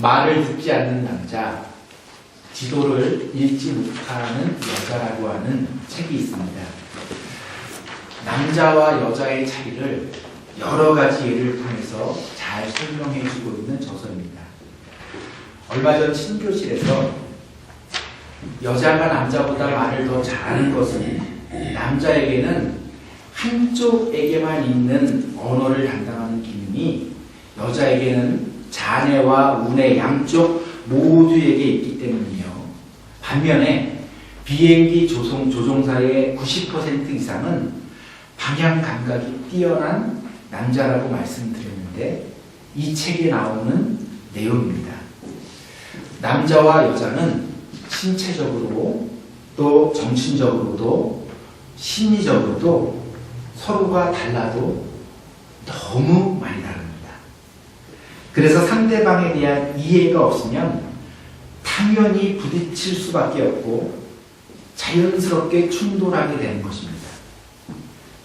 말을 듣지 않는 남자, 지도를 읽지 못하는 여자라고 하는 책이 있습니다. 남자와 여자의 차이를 여러 가지 예를 통해서 잘 설명해 주고 있는 저서입니다. 얼마 전 친교실에서 여자가 남자보다 말을 더 잘하는 것은 남자에게는 한쪽에게만 있는 언어를 담당하는 기능이 여자에게는 자뇌와 우뇌 양쪽 모두에게 있기 때문이며, 반면에 비행기 조종사의 90% 이상은 방향 감각이 뛰어난 남자라고 말씀드렸는데, 이 책에 나오는 내용입니다. 남자와 여자는 신체적으로 또 정신적으로도 심리적으로도 서로가 달라도 너무 많이 다릅니다. 그래서 상대방에 대한 이해가 없으면 당연히 부딪힐 수밖에 없고 자연스럽게 충돌하게 되는 것입니다.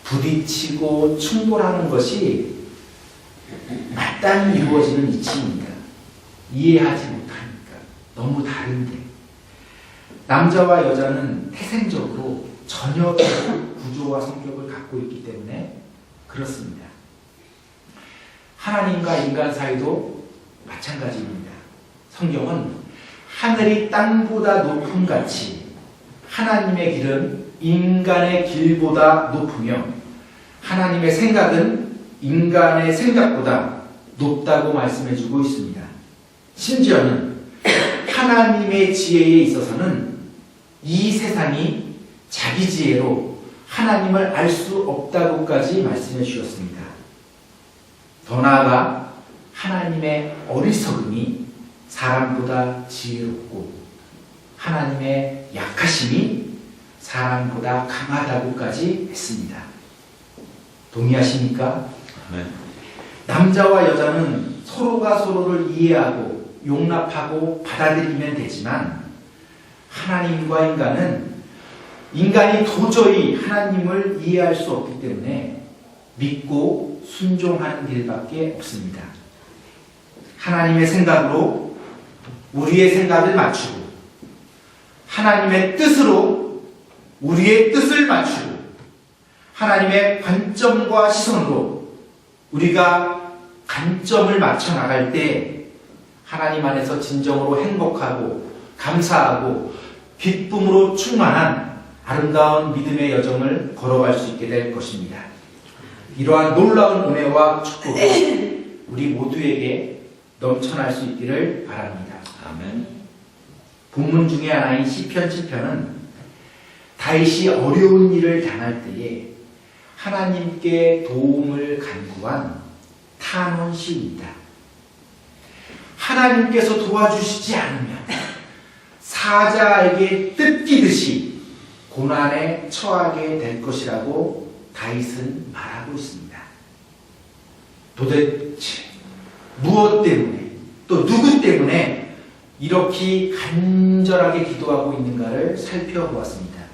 부딪히고 충돌하는 것이 마땅히 이루어지는 이치입니다. 이해하지 못하니까. 너무 다른데. 남자와 여자는 태생적으로 전혀 다른 구조와 성격을 갖고 있기 때문에 그렇습니다. 하나님과 인간 사이도 마찬가지입니다. 성경은 하늘이 땅보다 높음 같이 하나님의 길은 인간의 길보다 높으며 하나님의 생각은 인간의 생각보다 높다고 말씀해주고 있습니다. 심지어는 하나님의 지혜에 있어서는 이 세상이 자기 지혜로 하나님을 알 수 없다고까지 말씀해 주셨습니다. 더 나아가 하나님의 어리석음이 사람보다 지혜롭고 하나님의 약하심이 사람보다 강하다고까지 했습니다. 동의하십니까? 네. 남자와 여자는 서로가 서로를 이해하고 용납하고 받아들이면 되지만, 하나님과 인간이 도저히 하나님을 이해할 수 없기 때문에 믿고 순종하는 길밖에 없습니다. 하나님의 생각으로 우리의 생각을 맞추고 하나님의 뜻으로 우리의 뜻을 맞추고 하나님의 관점과 시선으로 우리가 관점을 맞춰 나갈 때 하나님 안에서 진정으로 행복하고 감사하고 기쁨으로 충만한 아름다운 믿음의 여정을 걸어갈 수 있게 될 것입니다. 이러한 놀라운 은혜와 축복이 우리 모두에게 넘쳐날 수 있기를 바랍니다. 아멘. 본문 중에 하나인 시편 7편은 다윗이 어려운 일을 당할 때에 하나님께 도움을 간구한 탄원시입니다. 하나님께서 도와주시지 않으면 사자에게 뜯기듯이 고난에 처하게 될 것이라고 다윗은 말하고 있습니다. 도대체 무엇 때문에 또 누구 때문에 이렇게 간절하게 기도하고 있는가를 살펴보았습니다.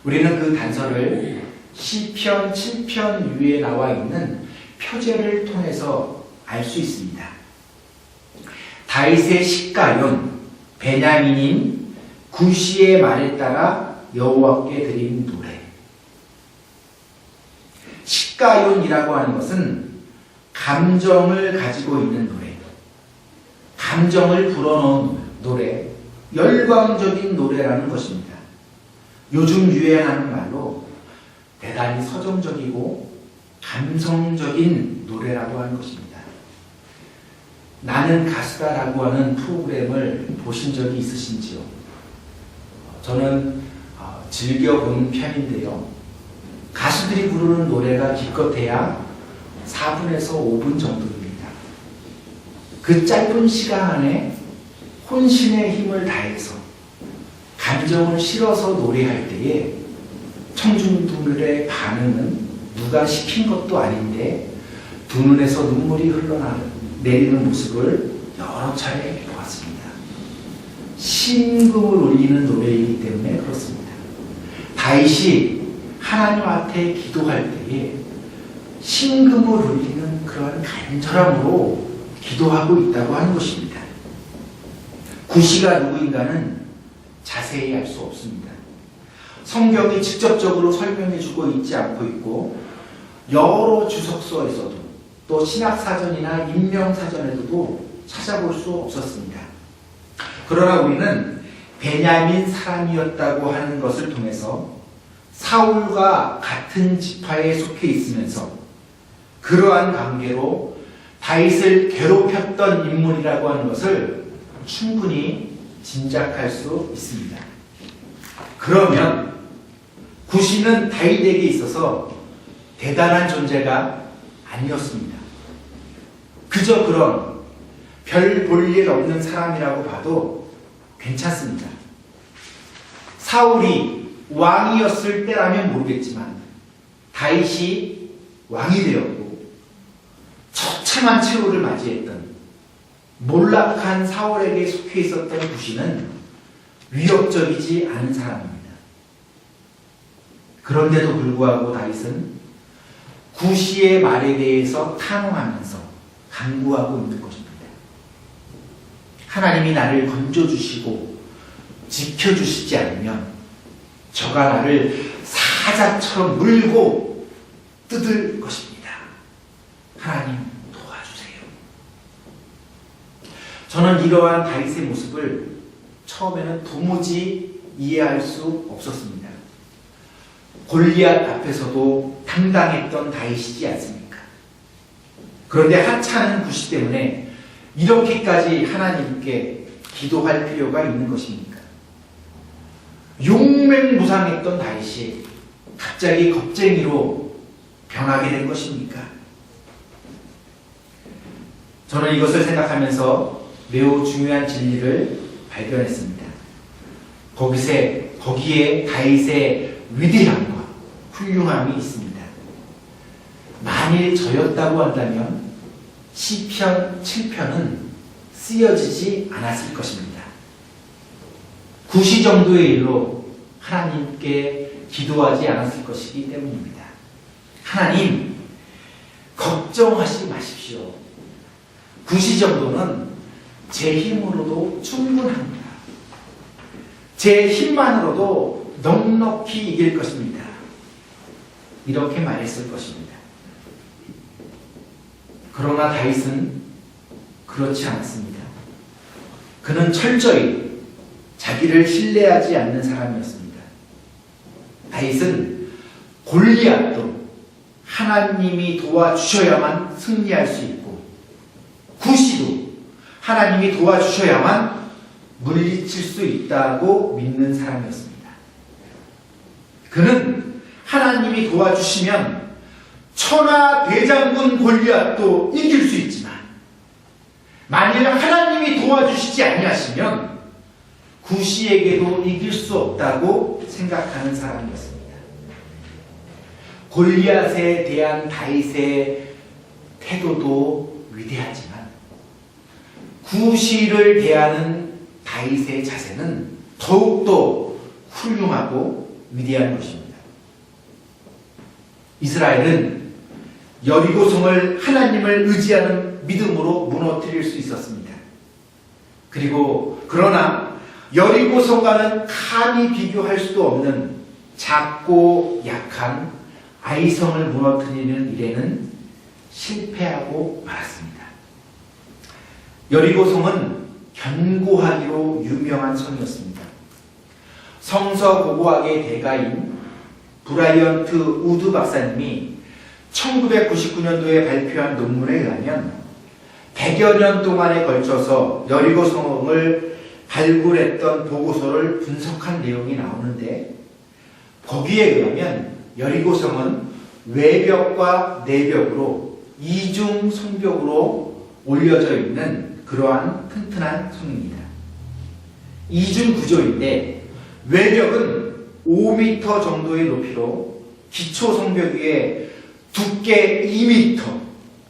우리는 그 단서를 시편 7편 위에 나와 있는 표제를 통해서 알 수 있습니다. 다윗의 시가yon 베냐민인 구시의 말에 따라 여호와께 드린 노래. 시가연이라고 하는 것은 감정을 가지고 있는 노래, 감정을 불어넣은 노래, 열광적인 노래라는 것입니다. 요즘 유행하는 말로 대단히 서정적이고 감성적인 노래라고 하는 것입니다. 나는 가수다라고 하는 프로그램을 보신 적이 있으신지요? 저는 즐겨보는 편인데요. 가수들이 부르는 노래가 기껏해야 4분에서 5분 정도입니다. 그 짧은 시간 안에 혼신의 힘을 다해서 감정을 실어서 노래할 때에 청중들의 반응은 누가 시킨 것도 아닌데 두 눈에서 눈물이 흘러내리는 모습을 여러 차례 보았습니다. 심금을 울리는 노래이기 때문에 그렇습니다. 다윗이 하나님 앞에 기도할 때에 심금을 울리는 그러한 간절함으로 기도하고 있다고 하는 것입니다. 구시가 누구인가는 자세히 알 수 없습니다. 성경이 직접적으로 설명해주고 있지 않고 있고 여러 주석서에서도 또 신학사전이나 인명사전에도 찾아볼 수 없었습니다. 그러나 우리는 베냐민 사람이었다고 하는 것을 통해서 사울과 같은 지파에 속해 있으면서 그러한 관계로 다윗을 괴롭혔던 인물이라고 하는 것을 충분히 짐작할 수 있습니다. 그러면 구시는 다윗에게 있어서 대단한 존재가 아니었습니다. 그저 그런 별 볼 일 없는 사람이라고 봐도 괜찮습니다. 사울이 왕이었을 때라면 모르겠지만 다윗이 왕이 되었고 처참한 최후를 맞이했던 몰락한 사울에게 속해 있었던 구시는 위협적이지 않은 사람입니다. 그런데도 불구하고 다윗은 구시의 말에 대해서 탄원하면서 간구하고 있는 것입니다. 하나님이 나를 건져주시고 지켜주시지 않으면 저가 나를 사자처럼 물고 뜯을 것입니다. 하나님 도와주세요. 저는 이러한 다윗의 모습을 처음에는 도무지 이해할 수 없었습니다. 골리앗 앞에서도 당당했던 다윗이지 않습니까? 그런데 하찮은 구시 때문에 이렇게까지 하나님께 기도할 필요가 있는 것입니까? 용맹무상했던 다윗이 갑자기 겁쟁이로 변하게 된 것입니까? 저는 이것을 생각하면서 매우 중요한 진리를 발견했습니다. 거기에 다윗의 위대함과 훌륭함이 있습니다. 만일 저였다고 한다면 시편 7편은 쓰여지지 않았을 것입니다. 구시 정도의 일로 하나님께 기도하지 않았을 것이기 때문입니다. 하나님, 걱정하지 마십시오. 구시 정도는 제 힘으로도 충분합니다. 제 힘만으로도 넉넉히 이길 것입니다. 이렇게 말했을 것입니다. 그러나 다윗은 그렇지 않습니다. 그는 철저히 자기를 신뢰하지 않는 사람이었습니다. 다윗은 골리앗도 하나님이 도와주셔야만 승리할 수 있고 구시도 하나님이 도와주셔야만 물리칠 수 있다고 믿는 사람이었습니다. 그는 하나님이 도와주시면 천하 대장군 골리앗도 이길 수 있지만 만일 하나님이 도와주시지 아니하시면 구시에게도 이길 수 없다고 생각하는 사람이었습니다. 골리앗에 대한 다윗의 태도도 위대하지만 구시를 대하는 다윗의 자세는 더욱더 훌륭하고 위대한 것입니다. 이스라엘은 여리고성을 하나님을 의지하는 믿음으로 무너뜨릴 수 있었습니다. 그러나 여리고성과는 감히 비교할 수도 없는 작고 약한 아이성을 무너뜨리는 일에는 실패하고 말았습니다. 여리고성은 견고하기로 유명한 성이었습니다. 성서고고학의 대가인 브라이언트 우드 박사님이 1999년도에 발표한 논문에 의하면 100여 년 동안에 걸쳐서 여리고성을 발굴했던 보고서를 분석한 내용이 나오는데 거기에 의하면 여리고성은 외벽과 내벽으로 이중 성벽으로 올려져 있는 그러한 튼튼한 성입니다. 이중 구조인데 외벽은 5m 정도의 높이로 기초 성벽 위에 두께 2m,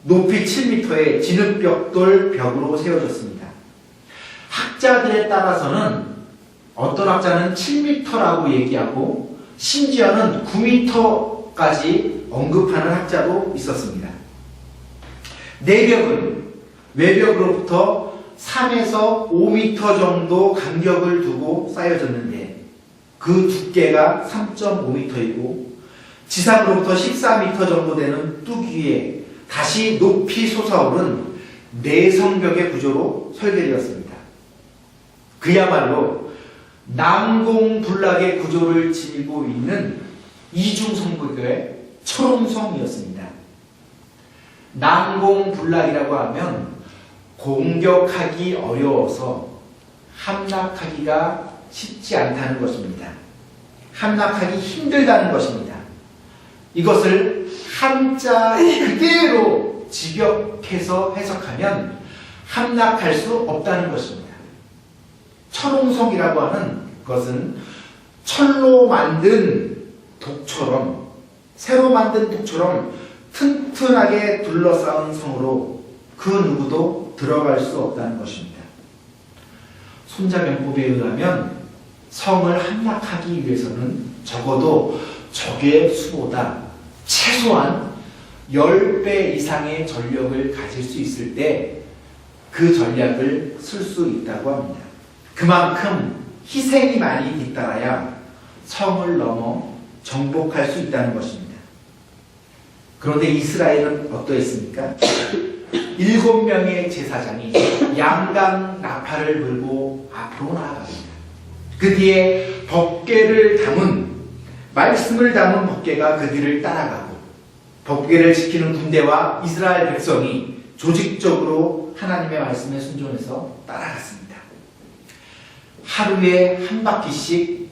높이 7m의 진흙벽돌 벽으로 세워졌습니다. 학자들에 따라서는 어떤 학자는 7m라고 얘기하고 심지어는 9m까지 언급하는 학자도 있었습니다. 내벽은 외벽으로부터 3에서 5m 정도 간격을 두고 쌓여졌는데 그 두께가 3.5m이고 지상으로부터 14m 정도 되는 뚝 위에 다시 높이 솟아오른 내성벽의 구조로 설계되었습니다. 그야말로 난공불락의 구조를 지니고 있는 이중성벽의 초롱성이었습니다. 난공불락이라고 하면 공격하기 어려워서 함락하기가 쉽지 않다는 것입니다. 함락하기 힘들다는 것입니다. 이것을 한자 그대로 직역해서 해석하면 함락할 수 없다는 것입니다. 철옹성이라고 하는 것은 철로 만든 독처럼, 새로 만든 독처럼 튼튼하게 둘러싸은 성으로 그 누구도 들어갈 수 없다는 것입니다. 손자병법에 의하면 성을 함락하기 위해서는 적어도 적의 수보다 최소한 10배 이상의 전력을 가질 수 있을 때 그 전략을 쓸 수 있다고 합니다. 그만큼 희생이 많이 뒤따라야 성을 넘어 정복할 수 있다는 것입니다. 그런데 이스라엘은 어떠했습니까? 7명의 제사장이 양강 나팔을 불고 앞으로 나아갑니다. 그 뒤에 법궤를 담은, 말씀을 담은 법궤가 그 뒤를 따라가고 법궤를 지키는 군대와 이스라엘 백성이 조직적으로 하나님의 말씀에 순종해서 따라갔습니다. 하루에 한 바퀴씩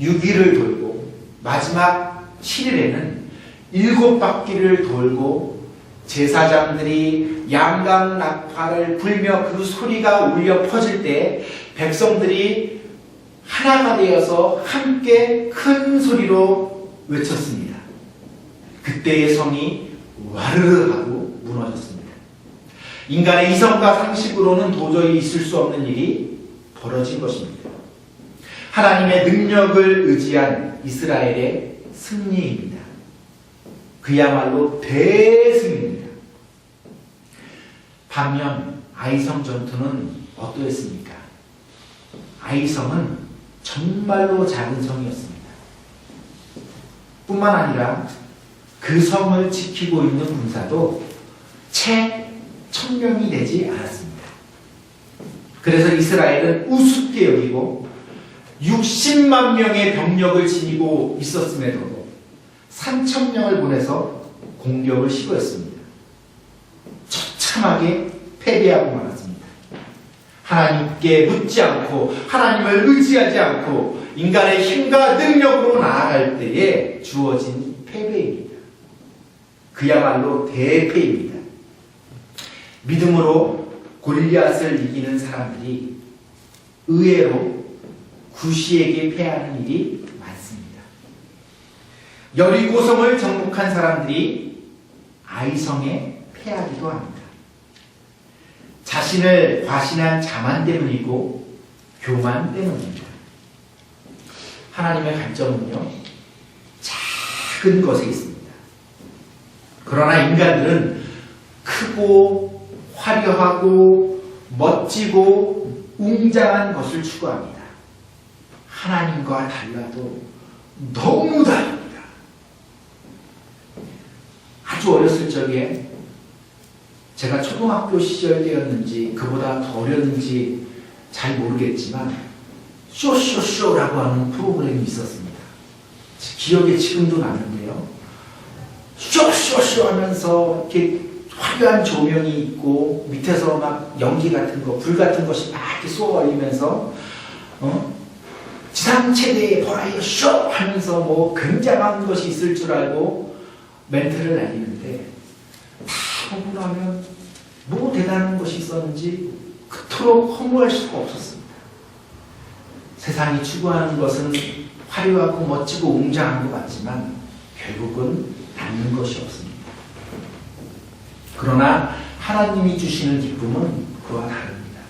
6일을 돌고 마지막 7일에는 7바퀴를 돌고 제사장들이 양강 나팔을 불며 그 소리가 울려 퍼질 때 백성들이 하나가 되어서 함께 큰 소리로 외쳤습니다. 그때의 성이 와르르 하고 무너졌습니다. 인간의 이성과 상식으로는 도저히 있을 수 없는 일이 벌어진 것입니다. 하나님의 능력을 의지한 이스라엘의 승리입니다. 그야말로 대승입니다. 반면 아이성 전투는 어떠했습니까? 아이성은 정말로 작은 성이었습니다. 뿐만 아니라 그 성을 지키고 있는 군사도 채 1000명이 되지 않았습니다. 그래서 이스라엘은 우습게 여기고 60만 명의 병력을 지니고 있었음에도 3000명을 보내서 공격을 시도했습니다. 처참하게 패배하고 말았습니다. 하나님께 묻지 않고 하나님을 의지하지 않고 인간의 힘과 능력으로 나아갈 때에 주어진 패배입니다. 그야말로 대패입니다. 믿음으로 골리앗을 이기는 사람들이 의외로 구시에게 패하는 일이 많습니다. 여리고성을 정복한 사람들이 아이성에 패하기도 합니다. 자신을 과신한 자만 때문이고 교만 때문입니다. 하나님의 관점은요, 작은 것에 있습니다. 그러나 인간들은 크고 화려하고 멋지고 웅장한 것을 추구합니다. 하나님과 달라도 너무 다릅니다. 아주 어렸을 적에 제가 초등학교 시절 때였는지 그보다 더 어렸는지 잘 모르겠지만 쇼쇼쇼라고 하는 프로그램이 있었습니다. 기억에 지금도 나는데요. 쇼쇼쇼 하면서 이렇게 화려한 조명이 있고 밑에서 막 연기 같은 거, 불 같은 것이 막 이렇게 쏘아올리면서 지상 최대의 버라이어 쇼 하면서 뭐 굉장한 것이 있을 줄 알고 멘트를 날리는데 다 보고 나면 뭐 대단한 것이 있었는지 그토록 허무할 수가 없었습니다. 세상이 추구하는 것은 화려하고 멋지고 웅장한 것 같지만 결국은 남는 것이 없습니다. 그러나 하나님이 주시는 기쁨은 그와 다릅니다.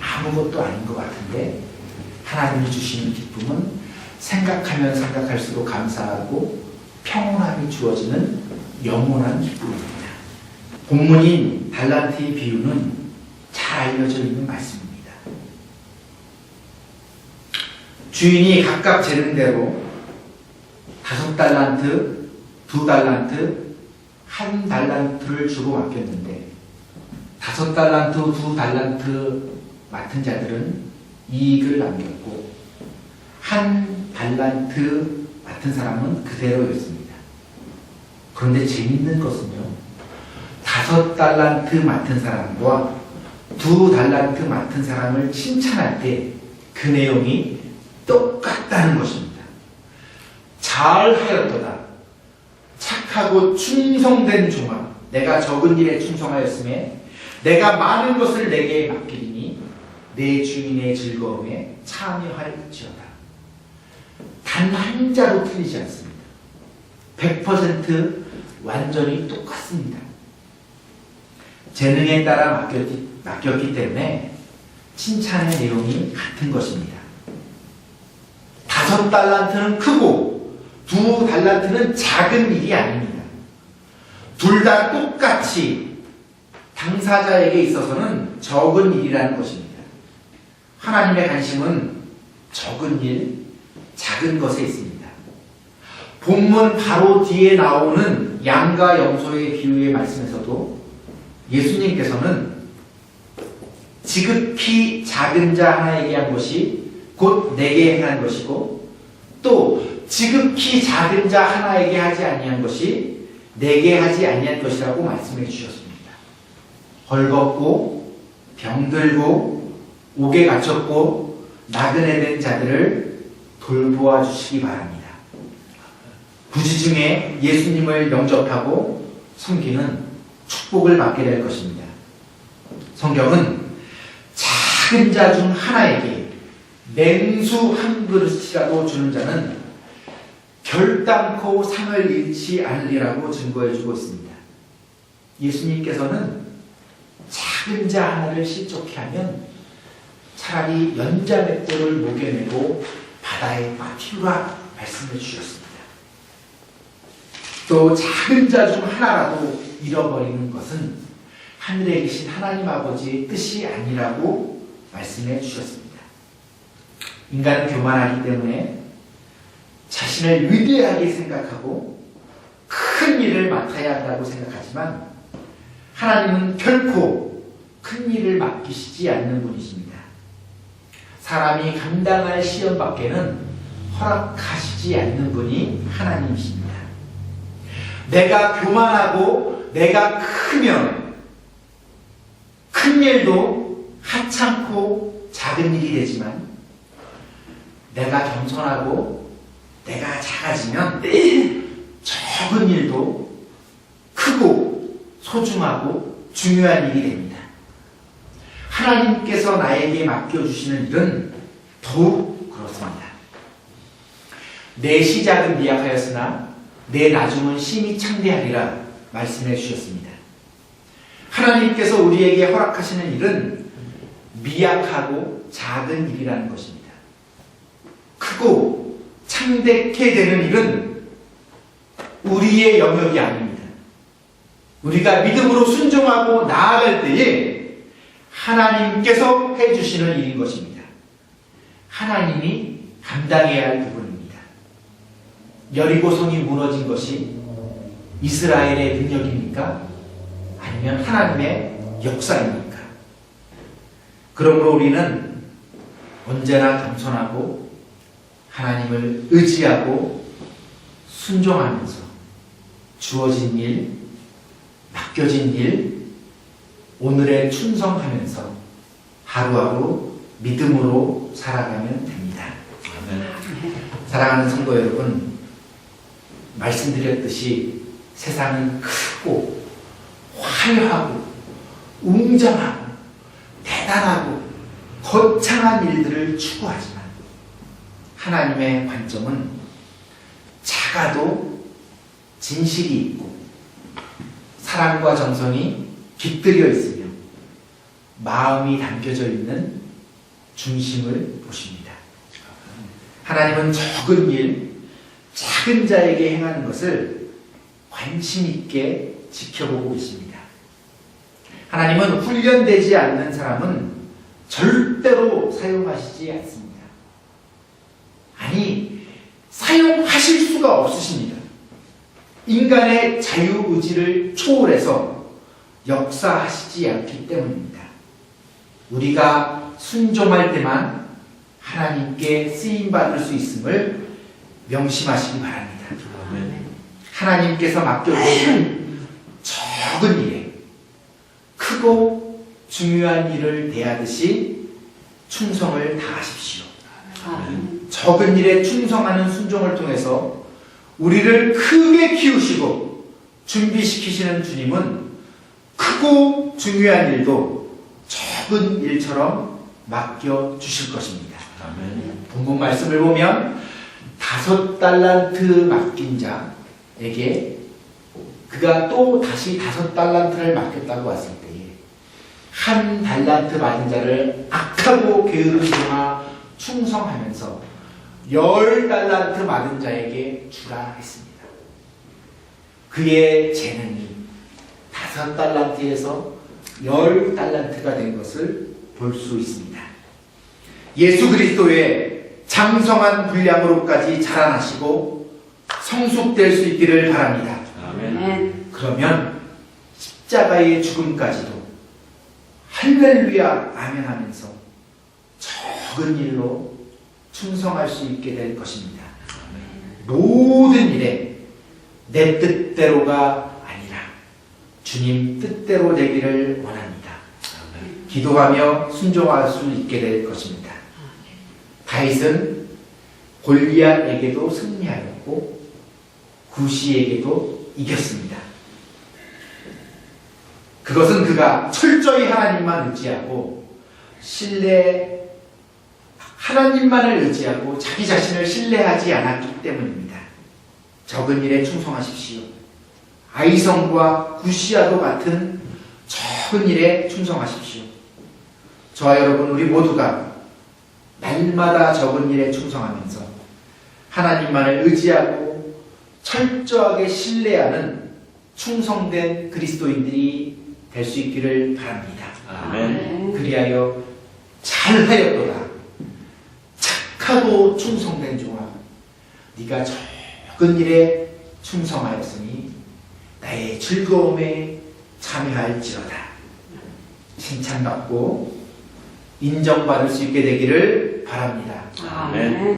아무것도 아닌 것 같은데 하나님이 주시는 기쁨은 생각하면 생각할수록 감사하고 평온함이 주어지는 영원한 기쁨입니다. 본문인 달란트의 비유는 잘 잘 알려져 있는 말씀입니다. 주인이 각각 재능대로 5달란트, 2달란트, 1달란트를 주고 맡겼는데 5달란트, 2달란트 맡은 자들은 이익을 남겼고 1달란트 맡은 사람은 그대로였습니다. 그런데 재밌는 것은요, 5달란트 맡은 사람과 2달란트 맡은 사람을 칭찬할 때 그 내용이 똑같다는 것입니다. 잘하였도다. 착하고 충성된 종아, 내가 적은 일에 충성하였음에 내가 많은 것을 내게 맡기리니 내 주인의 즐거움에 참여할지어다. 단 한 자도 틀리지 않습니다. 100% 완전히 똑같습니다. 재능에 따라 맡겼기 때문에 칭찬의 내용이 같은 것입니다. 5달란트는 크고 2달란트는 작은 일이 아닙니다. 둘 다 똑같이 당사자에게 있어서는 적은 일이라는 것입니다. 하나님의 관심은 적은 일, 작은 것에 있습니다. 본문 바로 뒤에 나오는 양과 염소의 비유의 말씀에서도 예수님께서는 지극히 작은 자 하나에게 한 것이 곧 내게 행한 것이고 또 지극히 작은 자 하나에게 하지 아니한 것이 내게 하지 아니한 것이라고 말씀해 주셨습니다. 헐겁고 병들고 옥에 갇혔고 나그네 된 자들을 돌보아 주시기 바랍니다. 부지중에 예수님을 영접하고 섬기는 축복을 받게 될 것입니다. 성경은 작은 자 중 하나에게 냉수 한 그릇이라도 주는 자는 결단코 상을 잃지 않으리라고 증거해주고 있습니다. 예수님께서는 작은 자 하나를 실족해 하면 차라리 연자맷돌을 목여내고 바다에 빠뜨리라 말씀해 주셨습니다. 또 작은 자 중 하나라도 잃어버리는 것은 하늘에 계신 하나님 아버지의 뜻이 아니라고 말씀해 주셨습니다. 인간은 교만하기 때문에 자신을 위대하게 생각하고 큰 일을 맡아야 한다고 생각하지만 하나님은 결코 큰 일을 맡기시지 않는 분이십니다. 사람이 감당할 시험 밖에는 허락하시지 않는 분이 하나님이십니다. 내가 교만하고 내가 크면 큰 일도 하찮고 작은 일이 되지만 내가 겸손하고 내가 작아지면 적은 일도 크고 소중하고 중요한 일이 됩니다. 하나님께서 나에게 맡겨주시는 일은 더욱 그렇습니다. 내 시작은 미약하였으나 내 나중은 심히 창대하리라 말씀해 주셨습니다. 하나님께서 우리에게 허락하시는 일은 미약하고 작은 일이라는 것입니다. 크고 창대케 되는 일은 우리의 영역이 아닙니다. 우리가 믿음으로 순종하고 나아갈 때에 하나님께서 해주시는 일인 것입니다. 하나님이 감당해야 할 부분입니다. 여리고성이 무너진 것이 이스라엘의 능력입니까? 아니면 하나님의 역사입니까? 그러므로 우리는 언제나 겸손하고 하나님을 의지하고 순종하면서 주어진 일, 맡겨진 일, 오늘에 충성하면서 하루하루 믿음으로 살아가면 됩니다. 사랑하는 성도 여러분, 말씀드렸듯이 세상은 크고 화려하고 웅장하고 대단하고 거창한 일들을 추구하지만 하나님의 관점은 작아도 진실이 있고 사랑과 정성이 깃들여 있으며 마음이 담겨져 있는 중심을 보십니다. 하나님은 적은 일, 작은 자에게 행하는 것을 관심 있게 지켜보고 있습니다. 하나님은 훈련되지 않는 사람은 절대로 사용하시지 않습니다. 아니, 사용하실 수가 없으십니다. 인간의 자유의지를 초월해서 역사하시지 않기 때문입니다. 우리가 순종할 때만 하나님께 쓰임받을 수 있음을 명심하시기 바랍니다. 하나님께서 맡겨주신 적은 일에 크고 중요한 일을 대하듯이 충성을 다하십시오. 적은 일에 충성하는 순종을 통해서 우리를 크게 키우시고 준비시키시는 주님은 크고 중요한 일도 적은 일처럼 맡겨주실 것입니다. 본문 말씀을 보면 5달란트 맡긴 자에게 그가 또 다시 5달란트를 맡겼다고 했을 때에 1달란트 받은 자를 악하고 게으른 자가 충성하면서 10달란트 받은 자에게 주라 했습니다. 그의 재능이 5달란트에서 10달란트가 된 것을 볼 수 있습니다. 예수 그리스도의 장성한 분량으로까지 자라나시고 성숙될 수 있기를 바랍니다. 아멘. 그러면 십자가의 죽음까지도 할렐루야 아멘 하면서 적은 일로 충성할 수 있게 될 것입니다. 모든 일에 내 뜻대로가 아니라 주님 뜻대로 되기를 원합니다. 기도하며 순종할 수 있게 될 것입니다. 다윗은 골리앗에게도 승리하였고 구시에게도 이겼습니다. 그것은 그가 철저히 하나님만 의지하고 하나님만을 의지하고 자기 자신을 신뢰하지 않았기 때문입니다. 적은 일에 충성하십시오. 아이성과 구시아도 같은 적은 일에 충성하십시오. 저와 여러분 우리 모두가 날마다 적은 일에 충성하면서 하나님만을 의지하고 철저하게 신뢰하는 충성된 그리스도인들이 될 수 있기를 바랍니다. 아멘. 그리하여 잘하였도다. 착하고 충성된 종아, 네가 적은 일에 충성하였으니 나의 즐거움에 참여할지어다. 칭찬받고 인정받을 수 있게 되기를 바랍니다. 아멘.